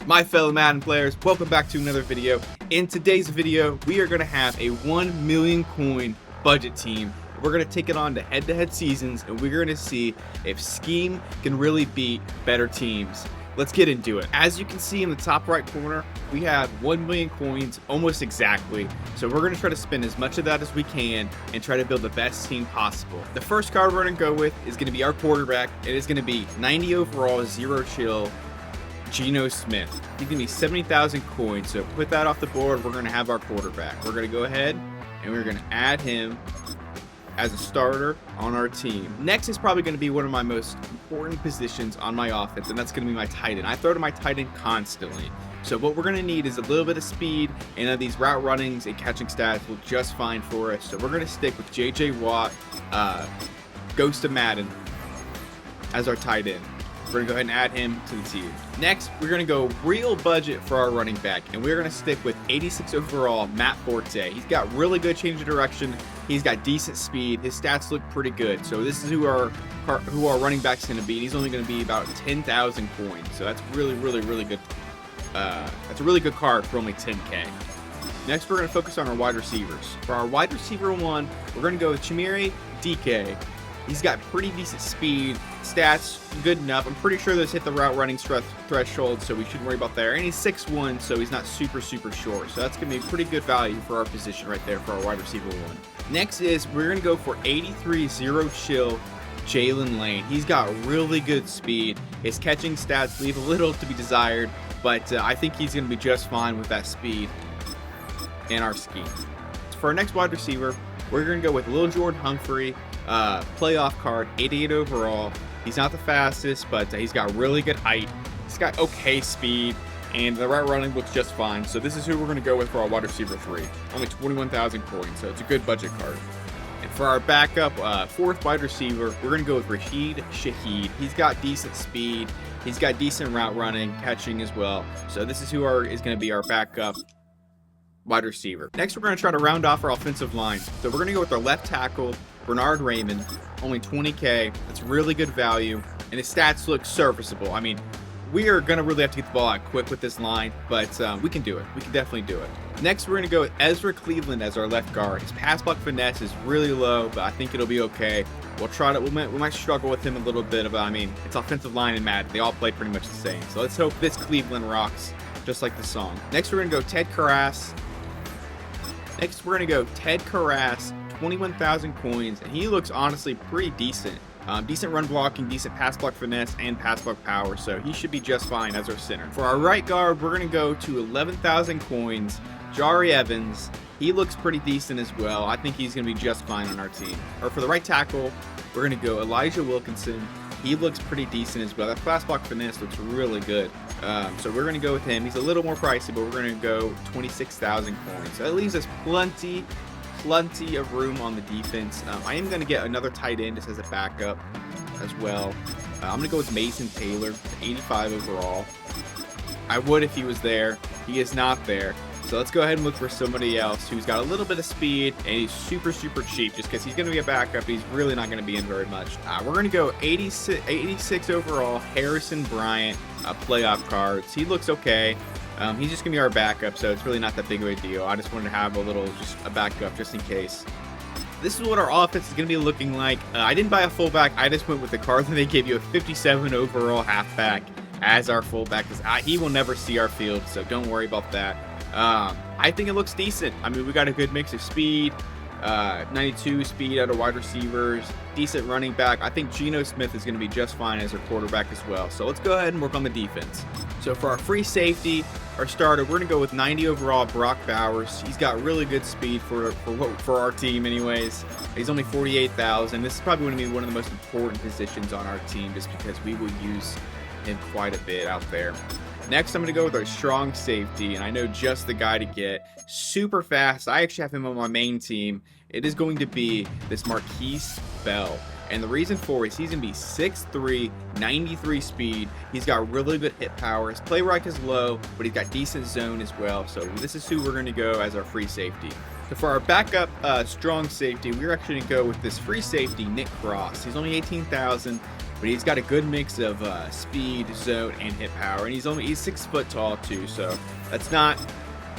My fellow Madden players, welcome back to another video. In today's video, we are going to have a 1 million coin budget team. We're going to take it on to head-to-head seasons, and we're going to see if scheme can really beat better teams. Let's get into it. As you can see in the top right corner, we have 1 million coins almost exactly. So we're going to try to spend as much of that as we can and try to build the best team possible. The first card we're going to go with is going to be our quarterback. It is going to be 90 overall, 0 chill, Geno Smith. He's going to be 70,000 coins. So put that off the board. We're going to have our quarterback. We're going to go ahead and we're going to add him as a starter on our team. Next is probably going to be one of my most important positions on my offense, and that's going to be my tight end. I throw to my tight end constantly. So what we're going to need is a little bit of speed, and these route runnings and catching stats will just fine for us. So we're going to stick with J.J. Watt, Ghost of Madden, as our tight end. We're going to go ahead and add him to the team. Next, we're going to go real budget for our running back, and we're going to stick with 86 overall, Matt Forte. He's got really good change of direction. He's got decent speed. His stats look pretty good. So this is who our running back's going to be. He's only going to be about 10,000 coins. So that's really good. That's a really good card for only 10K. Next, we're going to focus on our wide receivers. For our wide receiver one, we're going to go with Chimere DK. He's got pretty decent speed, stats good enough. I'm pretty sure those hit the route running threshold, so we shouldn't worry about that. And he's 6'1", so he's not super short. So that's going to be pretty good value for our position right there for our wide receiver one. Next is we're going to go for 83 0 chill Jalen Lane. He's got really good speed. His catching stats leave a little to be desired, but I think he's going to be just fine with that speed in our scheme. For our next wide receiver, we're going to go with Lil Jordan Humphrey. Playoff card, 88 overall. He's not the fastest, but he's got really good height. He's got okay speed, and the route running looks just fine. So this is who we're going to go with for our wide receiver 3. Only 21,000 coins, so it's a good budget card. And for our backup, fourth wide receiver, we're going to go with Rashid Shaheed. He's got decent speed. He's got decent route running, catching as well. So this is who is going to be our backup wide receiver. Next, we're going to try to round off our offensive line. So we're going to go with our left tackle, Bernard Raymond, only 20K. That's really good value, and his stats look serviceable. I mean, we are going to really have to get the ball out quick with this line, but we can do it. We can definitely do it. Next, we're going to go with Ezra Cleveland as our left guard. His pass block finesse is really low, but I think it'll be okay. We'll try to. We might struggle with him a little bit, but I mean, it's offensive line and Madden. They all play pretty much the same. So let's hope this Cleveland rocks, just like the song. Next, we're going to go Ted Karras. 21,000 coins, and he looks honestly pretty decent. Decent run blocking, decent pass block finesse, and pass block power, so he should be just fine as our center. For our right guard, we're going to go to 11,000 coins, Jari Evans. He looks pretty decent as well. I think he's going to be just fine on our team. Or for the right tackle, we're going to go Elijah Wilkinson. He looks pretty decent as well. That pass block finesse looks really good. So we're going to go with him. He's a little more pricey, but we're going to go 26,000 coins. So that leaves us plenty of room on the defense. I am going to get another tight end just as a backup as well. I'm going to go with Mason Taylor, 85 overall. I would if he was there. He is not there. So let's go ahead and look for somebody else who's got a little bit of speed, and he's super cheap just because he's going to be a backup. He's really not going to be in very much. We're going to go 86 overall, Harrison Bryant, playoff cards. He looks okay. He's just going to be our backup, so it's really not that big of a deal. I just wanted to have just a backup just in case. This is what our offense is going to be looking like. I didn't buy a fullback. I just went with the card that they gave you, a 57 overall halfback as our fullback. He will never see our field, so don't worry about that. I think it looks decent. I mean, we got a good mix of speed, 92 speed out of wide receivers, decent running back. I think Geno Smith is going to be just fine as our quarterback as well. So let's go ahead and work on the defense. So for our free safety, our starter, we're going to go with 90 overall Brock Bowers. He's got really good speed for our team anyways. He's only 48,000. This is probably going to be one of the most important positions on our team just because we will use him quite a bit out there. Next, I'm going to go with our strong safety, and I know just the guy to get. Super fast. I actually have him on my main team. It is going to be this Marquise Bell. And the reason for it is he's going to be 6'3", 93 speed. He's got really good hit power. His play rec is low, but he's got decent zone as well. So this is who we're going to go as our free safety. So for our backup strong safety, we're actually going to go with this free safety, Nick Cross. He's only 18,000. but he's got a good mix of speed, zone, and hit power. And he's 6 foot tall too, so that's not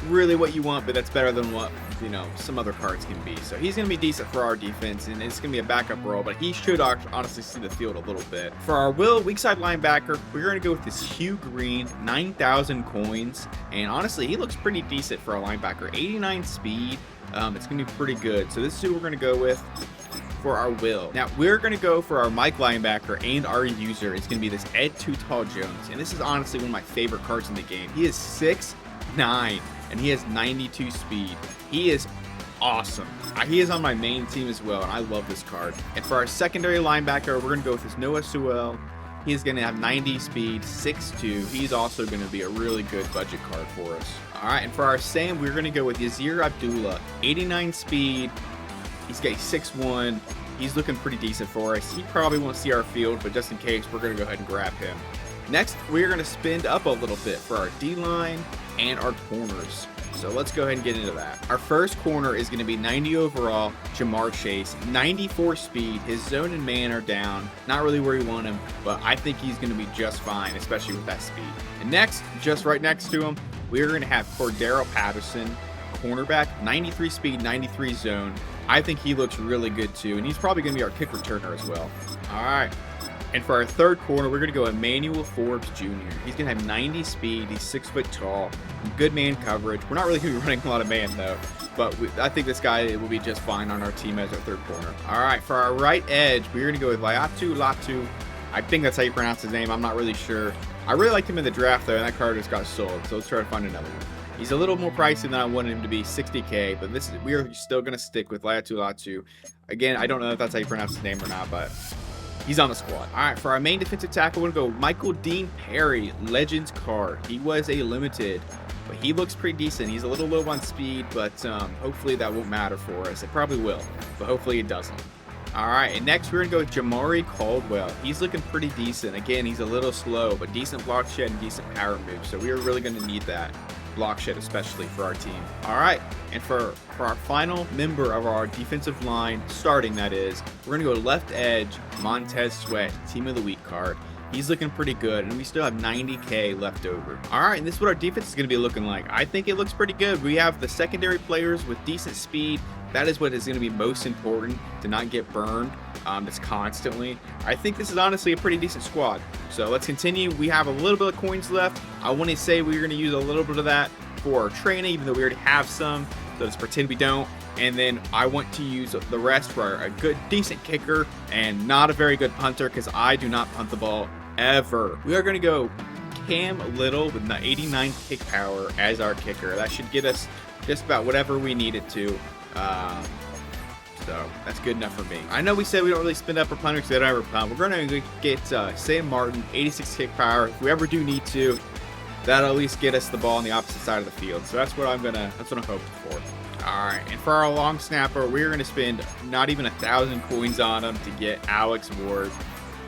really what you want, but that's better than what, you know, some other cards can be. So he's going to be decent for our defense, and it's going to be a backup role, but he should honestly see the field a little bit. For our weak side linebacker, we're going to go with this Hugh Green, 9,000 coins, and honestly, he looks pretty decent for a linebacker. 89 speed. It's going to be pretty good. So this is who we're going to go with for our will. Now, we're going to go for our Mike linebacker, and our user is going to be this Ed Too Tall Jones, and this is honestly one of my favorite cards in the game. He is 6'9", and he has 92 speed. He is awesome. He is on my main team as well, and I love this card. And for our secondary linebacker, we're going to go with this Noah Sewell. He is going to have 90 speed, 6'2". He's also going to be a really good budget card for us. All right, and for our Sam, we're going to go with Yazir Abdullah, 89 speed. He's got 6'1". He's looking pretty decent for us. He probably won't see our field, but just in case, we're going to go ahead and grab him. Next, we're going to spend up a little bit for our D-line and our corners. So let's go ahead and get into that. Our first corner is going to be 90 overall, Jamar Chase, 94 speed. His zone and man are down. Not really where you want him, but I think he's going to be just fine, especially with that speed. And next, just right next to him, we're going to have Cordero Patterson, cornerback, 93 speed, 93 zone. I think he looks really good too, and he's probably going to be our kick returner as well. All right. And for our third corner, we're going to go Emmanuel Forbes Jr. He's going to have 90 speed. He's 6 foot tall. Good man coverage. We're not really going to be running a lot of man, though. But I think this guy will be just fine on our team as our third corner. All right, for our right edge, we're going to go with Laiatu Latu. I think that's how you pronounce his name. I'm not really sure. I really liked him in the draft, though, and that card just got sold. So let's try to find another one. He's a little more pricey than I wanted him to be, 60K. But we are still going to stick with Laiatu Latu. Again, I don't know if that's how you pronounce his name or not, but he's on the squad. All right, for our main defensive tackle, we're going to go Michael Dean Perry, Legends card. He was a limited, but he looks pretty decent. He's a little low on speed, but hopefully that won't matter for us. It probably will, but hopefully it doesn't. All right, and next we're going to go with Jamari Caldwell. He's looking pretty decent. Again, he's a little slow, but decent block shed and decent power move, so we are really going to need that block shed, especially for our team. All right, and for our final member of our defensive line, starting that is, we're going to go left edge, Montez Sweat, Team of the Week card. He's looking pretty good, and we still have 90K left over. All right, and this is what our defense is going to be looking like. I think it looks pretty good. We have the secondary players with decent speed. That is what is going to be most important, to not get burned just constantly. I think this is honestly a pretty decent squad. So let's continue. We have a little bit of coins left. I want to say we're going to use a little bit of that for our training, even though we already have some. So let's pretend we don't. And then I want to use the rest for a good, decent kicker and not a very good punter, because I do not punt the ball ever. We are going to go Cam Little with the 89 kick power as our kicker. That should get us just about whatever we need it to. So that's good enough for me. I know we said we don't really spend up our punter because they don't ever punt. We're going to get Sam Martin, 86 kick power. If we ever do need to, that'll at least get us the ball on the opposite side of the field. So that's what I'm hoping for. All right, and for our long snapper, we're going to spend not even 1,000 coins on him to get Alex Ward.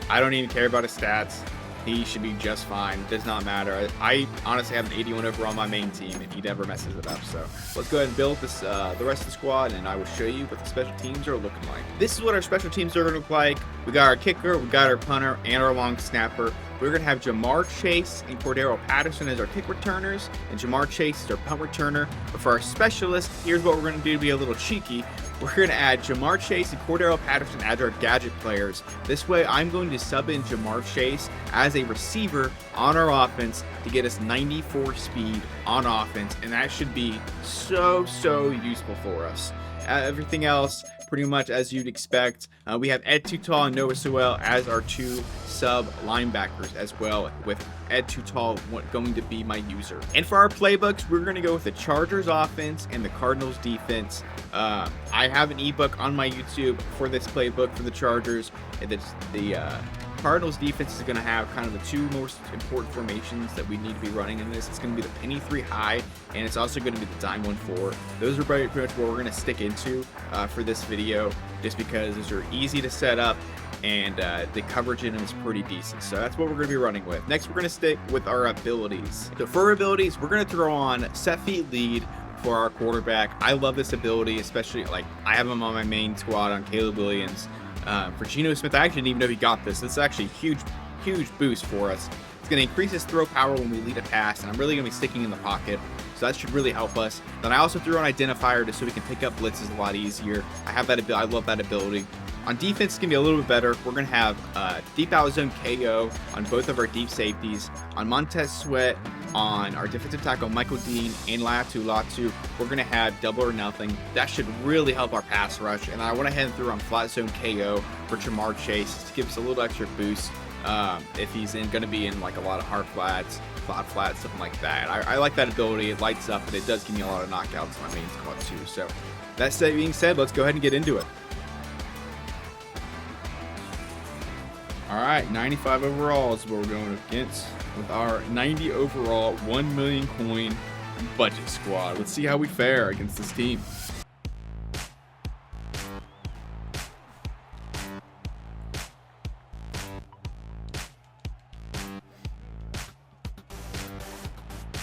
I don't even care about his stats. He should be just fine. It does not matter. I honestly have an 81 overall on my main team, and he never messes it up. So let's go ahead and build this, the rest of the squad, and I will show you what the special teams are looking like. This is what our special teams are going to look like. We got our kicker, we got our punter, and our long snapper. We're going to have Jamar Chase and Cordero Patterson as our kick returners, and Jamar Chase is our punt returner. But for our specialist, here's what we're going to do to be a little cheeky. We're going to add Jamar Chase and Cordero Patterson as our gadget players. This way, I'm going to sub in Jamar Chase as a receiver on our offense to get us 94 speed on offense, and that should be so useful for us. Everything else, pretty much as you'd expect. We have Ed Too Tall and Noah Sewell as our two sub linebackers as well, with Ed Too Tall going to be my user. And for our playbooks, we're going to go with the Chargers offense and the Cardinals defense. I have an ebook on my YouTube for this playbook for the Chargers. And the Cardinals defense is going to have kind of the two most important formations that we need to be running in this. It's going to be the penny 3 high, and it's also going to be the dime 1-4. Those are pretty much what we're going to stick into for this video, just because those are easy to set up, and the coverage in them is pretty decent. So that's what we're going to be running with. Next, we're going to stick with our abilities. So for our abilities, we're going to throw on set feet lead for our quarterback. I love this ability, especially like I have him on my main squad on Caleb Williams. For Geno Smith, I actually didn't even know he got this. This is actually a huge, huge boost for us. It's going to increase his throw power when we lead a pass, and I'm really going to be sticking in the pocket, so that should really help us. Then I also threw an identifier just so we can pick up blitzes a lot easier. I have that ability. I love that ability. On defense, it's going to be a little bit better. We're going to have deep out zone KO on both of our deep safeties. On Montez Sweat, on our defensive tackle Michael Dean, and Latu, we're going to have double or nothing. That should really help our pass rush. And I went ahead and threw on flat zone KO for Jamar Chase to give us a little extra boost if he's going to be in like a lot of hard flats, flat flats, something like that. I like that ability. It lights up, and it does give me a lot of knockouts in my main squad too. So that being said, let's go ahead and get into it. All right, 95 overall is what we're going against with our 90 overall 1 million coin budget squad. Let's see how we fare against this team.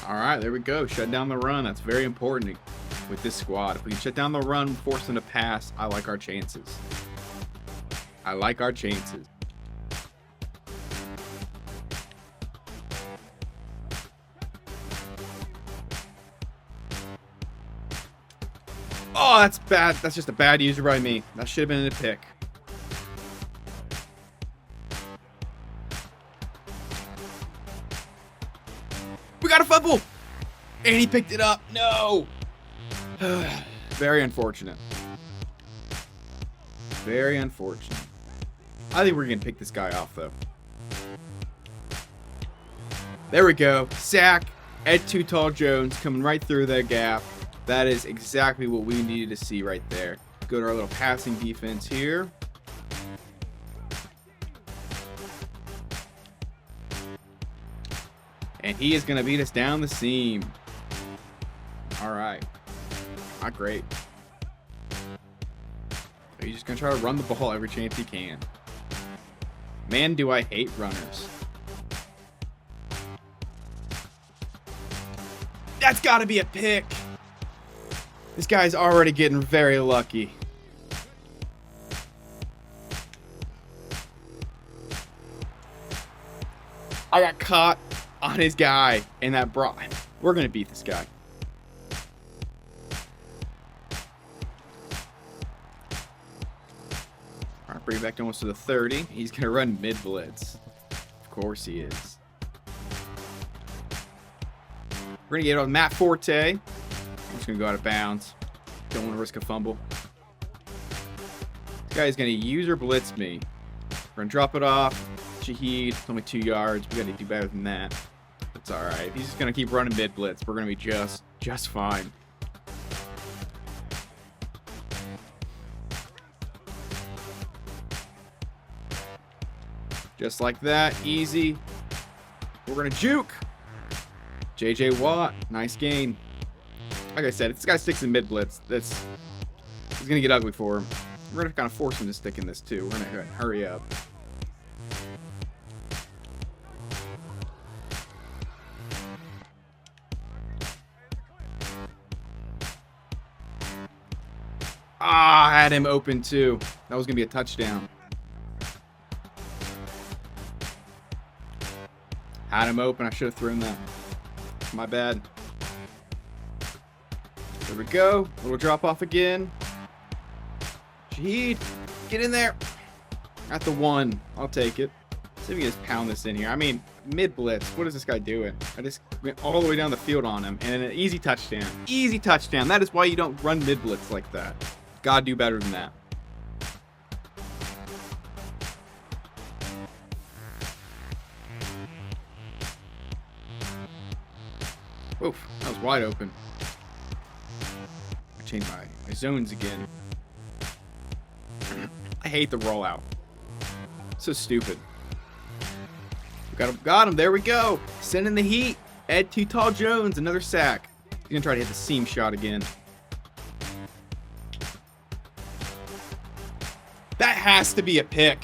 All right, there we go. Shut down the run. That's very important with this squad. If we can shut down the run, force them to pass, I like our chances. I like our chances. Oh, that's bad. That's just a bad user by me. That should have been a pick. We got a fumble! And he picked it up. No! Very unfortunate. Very unfortunate. I think we're going to pick this guy off, though. There we go. Sack. Ed Too Tall Jones coming right through that gap. That is exactly what we needed to see right there. Go to our little passing defense here. And he is going to beat us down the seam. All right. Not great. He's just going to try to run the ball every chance he can. Man, do I hate runners. That's got to be a pick. This guy's already getting very lucky. I got caught on his guy, and that brought... We're going to beat this guy. All right, bring it back almost to the 30. He's going to run mid-blitz. Of course he is. We're going to get on Matt Forte. I'm just going to go out of bounds. Don't want to risk a fumble. This guy's going to use or blitz me. We're going to drop it off. Shaheed, it's only 2 yards. We got to do better than that. That's all right. He's just going to keep running mid blitz. We're going to be just fine. Just like that. Easy. We're going to juke. J.J. Watt. Nice gain. Like I said, if this guy sticks in mid blitz, it's going to get ugly for him. We're going to kind of force him to stick in this too. We're going to hurry up. Ah, I had him open too. That was going to be a touchdown. Had him open. I should have thrown that. My bad. There we go. Little drop off again. Shaheed, get in there. At the 1. I'll take it. See if we can just pound this in here. I mean, mid blitz. What is this guy doing? I just went all the way down the field on him. And an easy touchdown. Easy touchdown. That is why you don't run mid blitz like that. Gotta do better than that. Oof, that was wide open. I changed my zones again. I hate the rollout. So stupid. Got him. There we go. Sending the heat. Ed Too Tall Jones, another sack. He's gonna try to hit the seam shot again. That has to be a pick.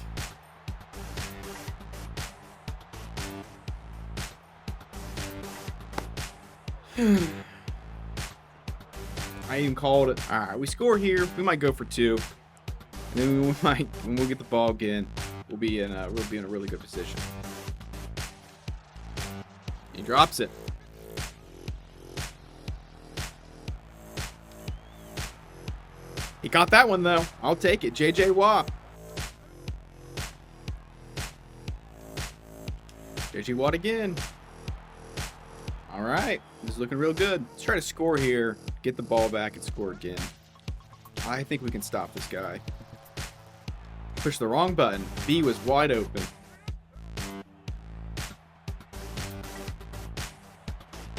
I even called it. All right, we score here. We might go for 2. And then we might, when we'll get the ball again, we'll be in a really good position. He drops it. He caught that one though. I'll take it. J.J. Watt. J.J. Watt again. All right. This is looking real good. Let's try to score here. Get the ball back and score again. I think we can stop this guy. Push the wrong button. B was wide open.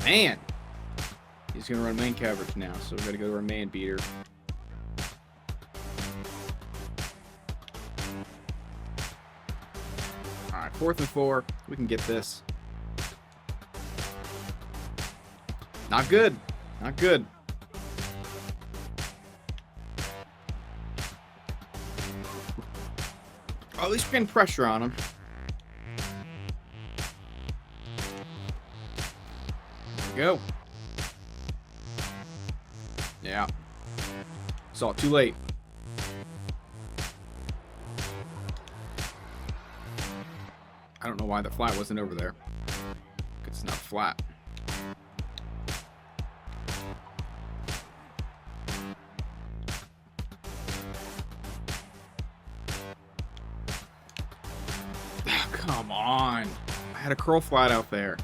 Man. He's going to run main coverage now, so we've got to go to our man beater. Alright, 4th and 4. We can get this. Not good. Not good. Oh, at least we're getting pressure on him. There we go. Yeah. Saw it too late. I don't know why the flat wasn't over there. It's not flat. Oh, come on. I had a curl flat out there.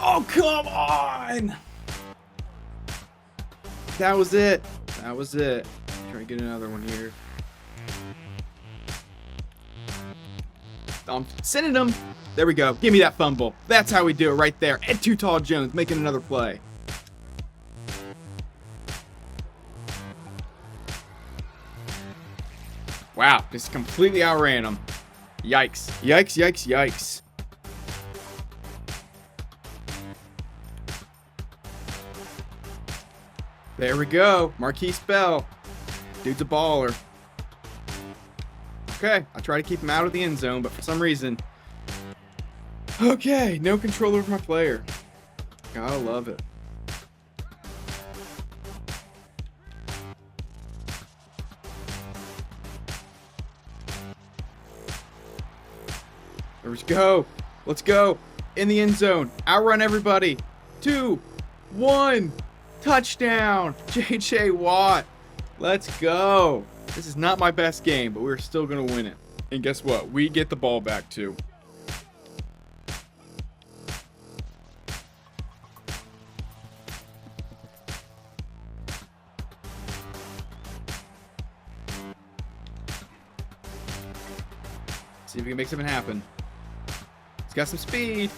Oh, come on! That was it. That was it. Try to get another one here. I'm sending him. There we go. Give me that fumble. That's how we do it right there. And Too Tall Jones making another play. Wow, just completely outran him. Yikes. Yikes, yikes, yikes. There we go. Marquise Bell. Dude's a baller. Okay, I try to keep him out of the end zone, but for some reason... Okay, no control over my player. Gotta love it. Let's go. Let's go. In the end zone. Outrun everybody. 2, 1. Touchdown. J.J. Watt. Let's go. This is not my best game, but we're still going to win it. And guess what? We get the ball back too. See if we can make something happen. He's got some speed.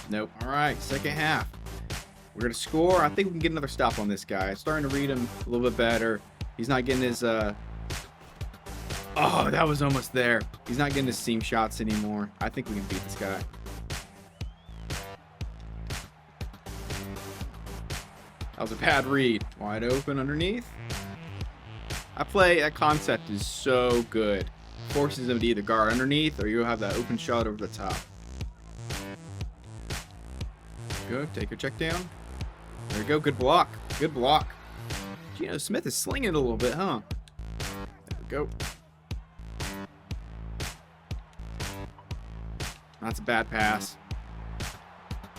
Nope. All right, second half. We're going to score. I think we can get another stop on this guy. Starting to read him a little bit better. He's not getting his... Oh, that was almost there. He's not getting his seam shots anymore. I think we can beat this guy. That was a bad read. Wide open underneath. That concept is so good. Forces him to either guard underneath or you'll have that open shot over the top. Good. Take your check down. There we go. Good block. Good block. Geno Smith is slinging it a little bit, huh? There we go. That's a bad pass.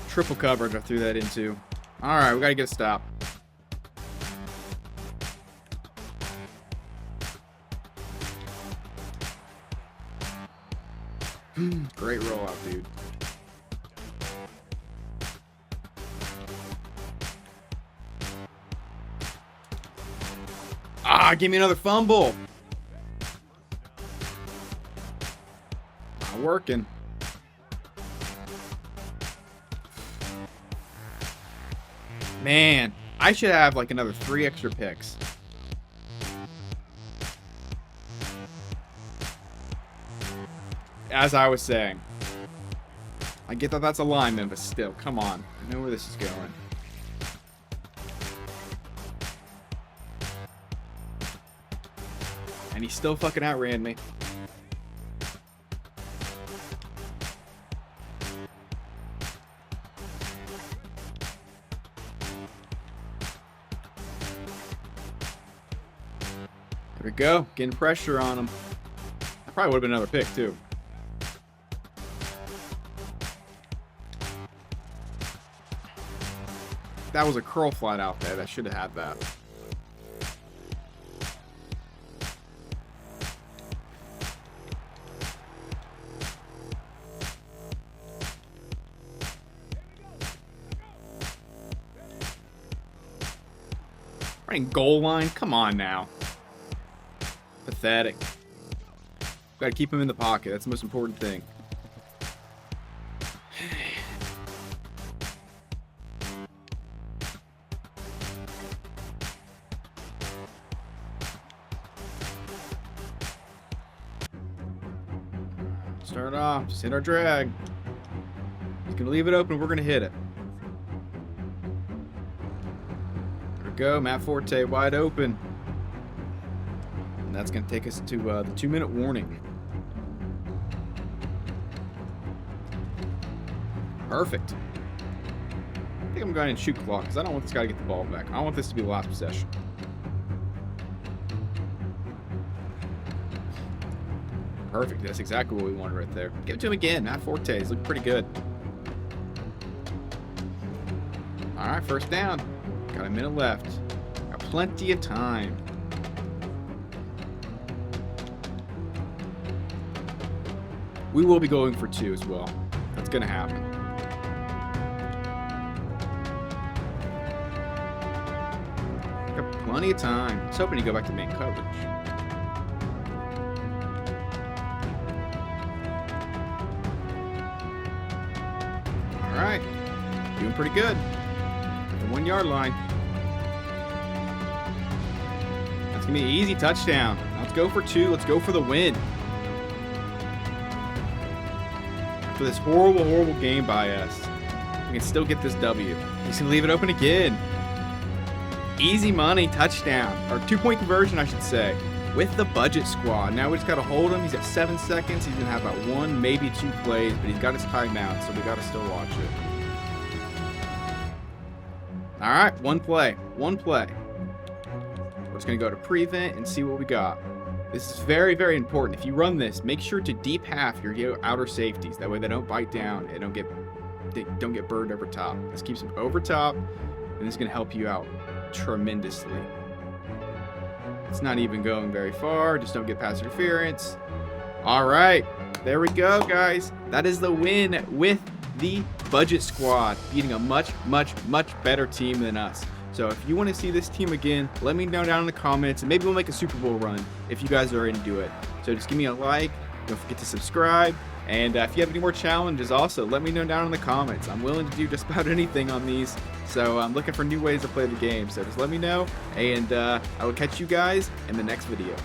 Triple coverage I threw that into. All right, we got to get a stop. Great rollout, dude. Ah, give me another fumble. Not working. Man, I should have like another 3 extra picks. As I was saying. I get that that's a lineman, but still, come on. I know where this is going. he still fucking outran me. There we go. Getting pressure on him. That probably would have been another pick, too. That was a curl flat out there. That should have had that. Running goal line? Come on now. Pathetic. Got to keep him in the pocket. That's the most important thing. Start off. Just hit our drag. He's going to leave it open. We're going to hit it. There we go. Matt Forte wide open. And that's going to take us to the 2-minute warning. Perfect. I think I'm going and shoot clock because I don't want this guy to get the ball back. I want this to be the last possession. Perfect. That's exactly what we wanted right there. Give it to him again. Matt Forte. He's looking pretty good. All right, first down. Got a minute left. Got plenty of time. We will be going for 2 as well. That's going to happen. Got plenty of time. I was hoping to go back to main coverage. All right. Doing pretty good. At the 1-yard line. That's going to be an easy touchdown. Let's go for 2. Let's go for the win. For this horrible, horrible game by us, we can still get this W. He's going to leave it open again. Easy money touchdown. Or 2-point conversion, I should say. With the budget squad. Now we just got to hold him. He's at 7 seconds. He's going to have about 1, maybe 2 plays, but he's got his timeout, so we got to still watch it. All right, 1 play. 1 play. We're just going to go to prevent and see what we got. This is very, very important. If you run this, make sure to deep half your outer safeties. That way they don't bite down and they don't get burned over top. This keeps them over top, and this is going to help you out tremendously. It's not even going very far. Just don't get pass interference. All right. There we go, guys. That is the win with the budget squad, beating a much, much, much better team than us. So if you want to see this team again, let me know down in the comments, and maybe we'll make a Super Bowl run if you guys are into it. So just give me a like. Don't forget to subscribe. And if you have any more challenges also, let me know down in the comments. I'm willing to do just about anything on these. So I'm looking for new ways to play the game. So just let me know, and I will catch you guys in the next video.